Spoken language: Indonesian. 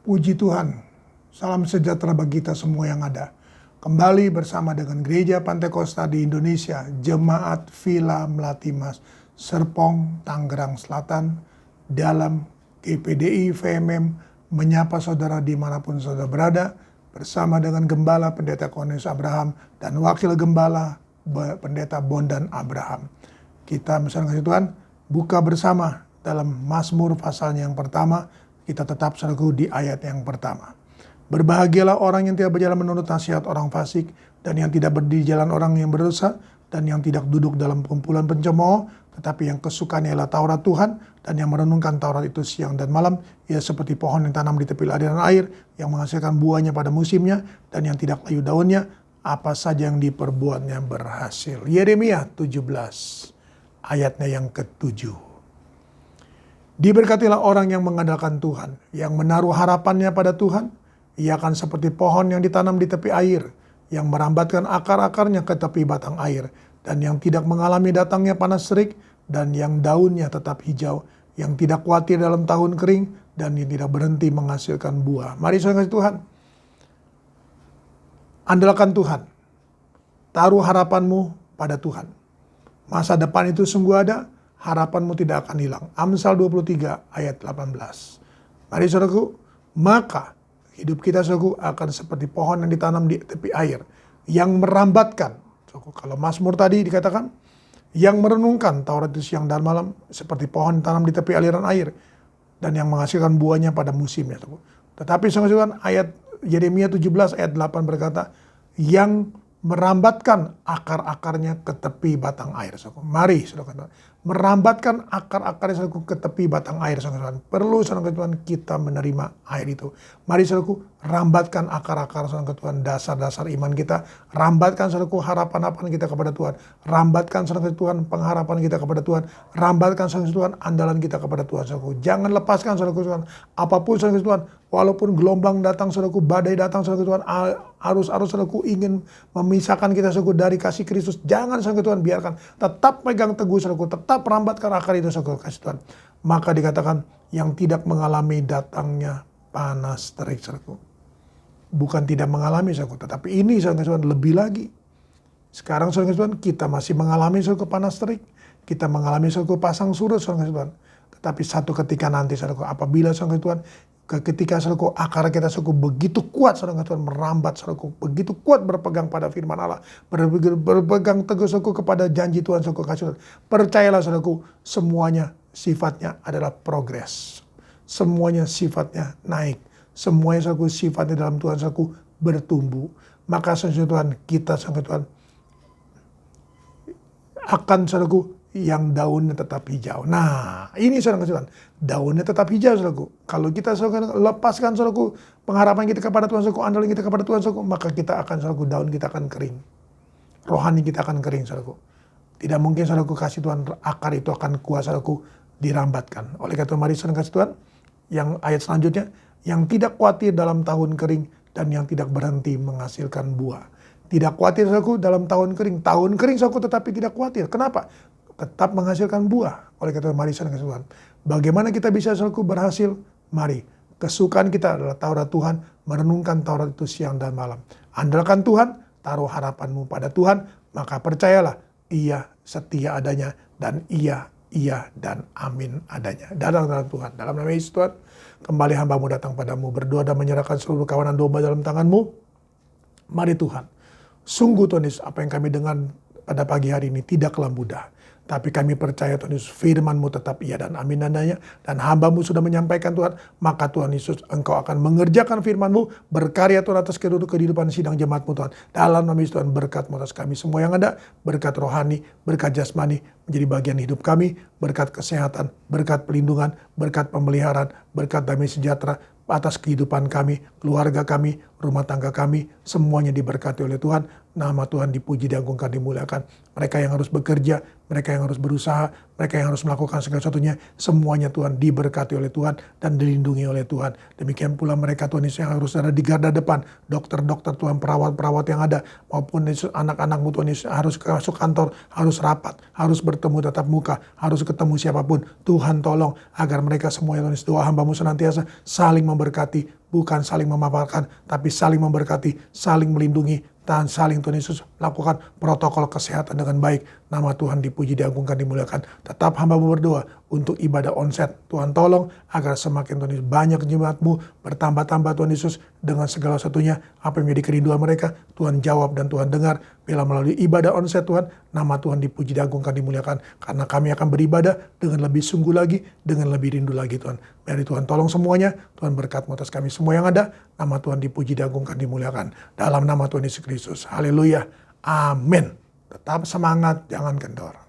Puji Tuhan, salam sejahtera bagi kita semua yang ada. Kembali bersama dengan Gereja Pantai Kosta di Indonesia, Jemaat Villa Melati Mas, Serpong, Tangerang Selatan, dalam GPDI VMM, menyapa saudara dimanapun saudara berada, bersama dengan Gembala Pendeta Cornelius Abraham dan Wakil Gembala Pendeta Bondan Abraham. Kita bersama Tuhan, buka bersama dalam Mazmur pasalnya yang pertama. Kita tetap saudaraku di ayat yang pertama. Berbahagialah orang yang tidak berjalan menurut nasihat orang fasik, dan yang tidak berdiri jalan orang yang berdosa, dan yang tidak duduk dalam kumpulan pencemooh, tetapi yang kesukaannya ialah Taurat Tuhan, dan yang merenungkan Taurat itu siang dan malam. Ia seperti pohon yang tanam di tepi aliran air, yang menghasilkan buahnya pada musimnya, dan yang tidak layu daunnya, apa saja yang diperbuatnya berhasil. Yeremia 17, ayatnya yang ke-7. Diberkatilah orang yang mengandalkan Tuhan, yang menaruh harapannya pada Tuhan. Ia akan seperti pohon yang ditanam di tepi air, yang merambatkan akar-akarnya ke tepi batang air, dan yang tidak mengalami datangnya panas terik, dan yang daunnya tetap hijau, yang tidak khawatir dalam tahun kering, dan yang tidak berhenti menghasilkan buah. Mari saudara Tuhan, andalkan Tuhan, taruh harapanmu pada Tuhan. Masa depan itu sungguh ada, harapanmu tidak akan hilang. Amsal 23 ayat 18. Mari saudaraku, maka hidup kita saudaraku akan seperti pohon yang ditanam di tepi air, yang merambatkan. Kalau Mazmur tadi dikatakan, yang merenungkan Taurat itu siang dan malam, seperti pohon ditanam di tepi aliran air, dan yang menghasilkan buahnya pada musimnya. Tetapi saudara, ayat Yeremia 17 ayat 8 berkata, yang merambatkan akar-akarnya ke tepi batang air. Mari saudara, merambatkan akar-akarnya ke tepi batang air. Saudara, perlu saudara Tuhan kita menerima air itu. Mari saudaraku, rambatkan akar-akar saudara Tuhan, dasar-dasar iman kita. Rambatkan saudaraku harapan-harapan kita kepada Tuhan. Rambatkan saudara Tuhan pengharapan kita kepada Tuhan. Rambatkan saudara Tuhan andalan kita kepada Tuhan. Saudaraku, jangan lepaskan saudara Tuhan apapun saudara Tuhan. Walaupun gelombang datang saudaraku, badai datang saudara Tuhan, arus-arus saudaraku ingin memisahkan kita saudaraku dari kasih Kristus. Jangan saudara Tuhan, biarkan. Tetap pegang teguh saudaraku, tetap rambatkan akar itu saudaraku kasih Tuhan. Maka dikatakan yang tidak mengalami datangnya panas terik saudaraku. Bukan tidak mengalami saudaraku, tetapi ini saudara Tuhan lebih lagi. Sekarang saudara Tuhan kita masih mengalami saudaraku panas terik. Kita mengalami saudaraku pasang surut saudara Tuhan. Tetapi satu ketika nanti saudaraku, apabila saudara Tuhan, ketika saudaraku akar kita saudaraku begitu kuat saudara Tuhan, merambat saudaraku, begitu kuat berpegang pada firman Allah, berpegang teguh saudaraku kepada janji Tuhan saudaraku kasih Tuhan. Percayalah saudaraku, semuanya sifatnya adalah progres. Semuanya sifatnya naik. Semuanya saudaraku sifatnya dalam Tuhan saudaraku bertumbuh. Maka saudara Tuhan, kita saudara Tuhan akan saudaraku yang daunnya tetap hijau. Nah, ini saudara Tuhan, daunnya tetap hijau saudaraku. Kalau kita saudara lepaskan saudaraku pengharapan kita kepada Tuhan saudaraku, andalan kita kepada Tuhan saudaraku, maka kita akan saudaraku, daun kita akan kering. Rohani kita akan kering saudaraku. Tidak mungkin saudaraku kasih Tuhan akar itu akan kuat saudaraku dirambatkan. Oleh karena itu mari saudara kasih Tuhan, yang ayat selanjutnya, yang tidak khawatir dalam tahun kering dan yang tidak berhenti menghasilkan buah. Tidak khawatir saudaraku dalam tahun kering. Tahun kering saudaraku tetapi tidak khawatir. Kenapa? Tetap menghasilkan buah. Oleh karena itu mari saudara kasih Tuhan. Bagaimana kita bisa saudaraku berhasil? Mari. Kesukaan kita adalah Taurat Tuhan. Merenungkan Taurat itu siang dan malam. Andalkan Tuhan. Taruh harapanmu pada Tuhan. Maka percayalah. Ia setia adanya. Dan iya dan amin adanya. Dalam Tuhan. Dalam nama Yesus Tuhan. Kembali hambamu datang padamu. Berdoa dan menyerahkan seluruh kawanan domba dalam tanganmu. Mari Tuhan. Sungguh Tuhan Yesus, apa yang kami dengar pada pagi hari ini tidaklah mudah. Tapi kami percaya Tuhan Yesus, firman-Mu tetap iya dan amin adanya. Dan hamba-Mu sudah menyampaikan Tuhan, maka Tuhan Yesus Engkau akan mengerjakan firman-Mu, berkarya Tuhan atas kehidupan sidang jemaat-Mu Tuhan. Dalam nama Yesus Tuhan, berkat-Mu atas kami semua yang ada, berkat rohani, berkat jasmani, menjadi bagian hidup kami, berkat kesehatan, berkat pelindungan, berkat pemeliharaan, berkat damai sejahtera, atas kehidupan kami, keluarga kami, rumah tangga kami, semuanya diberkati oleh Tuhan. Nama Tuhan dipuji, diagungkan, dimuliakan. Mereka yang harus bekerja, mereka yang harus berusaha, mereka yang harus melakukan segala sesuatunya, semuanya Tuhan diberkati oleh Tuhan dan dilindungi oleh Tuhan. Demikian pula mereka Tuhan Yesus yang harus ada di garda depan, dokter-dokter Tuhan, perawat-perawat yang ada, maupun anak-anakmu Tuhan Yesus harus masuk kantor, harus rapat, harus bertemu tatap muka, harus ketemu siapapun. Tuhan tolong agar mereka semuanya Tuhan Yesus, doa hamba-Mu senantiasa saling memberkati, bukan saling memaparkan, tapi saling memberkati, saling melindungi, dan saling Tuhan Yesus lakukan protokol kesehatan dengan baik. Nama Tuhan dipuji, diagungkan, dimuliakan. Tetap hamba-Mu berdoa untuk ibadah onset. Tuhan tolong agar semakin Tuhan Yesus banyak jemaat-Mu bertambah-tambah Tuhan Yesus dengan segala satunya. Apa yang menjadi kerinduan mereka, Tuhan jawab dan Tuhan dengar. Bila melalui ibadah onset Tuhan, nama Tuhan dipuji, diagungkan, dimuliakan. Karena kami akan beribadah dengan lebih sungguh lagi, dengan lebih rindu lagi Tuhan. Mari Tuhan tolong semuanya. Tuhan berkat-Mu atas kami semua yang ada. Nama Tuhan dipuji, diagungkan, dimuliakan. Dalam nama Tuhan Yesus Kristus. Haleluya. Amin. Tetap semangat, jangan kendor.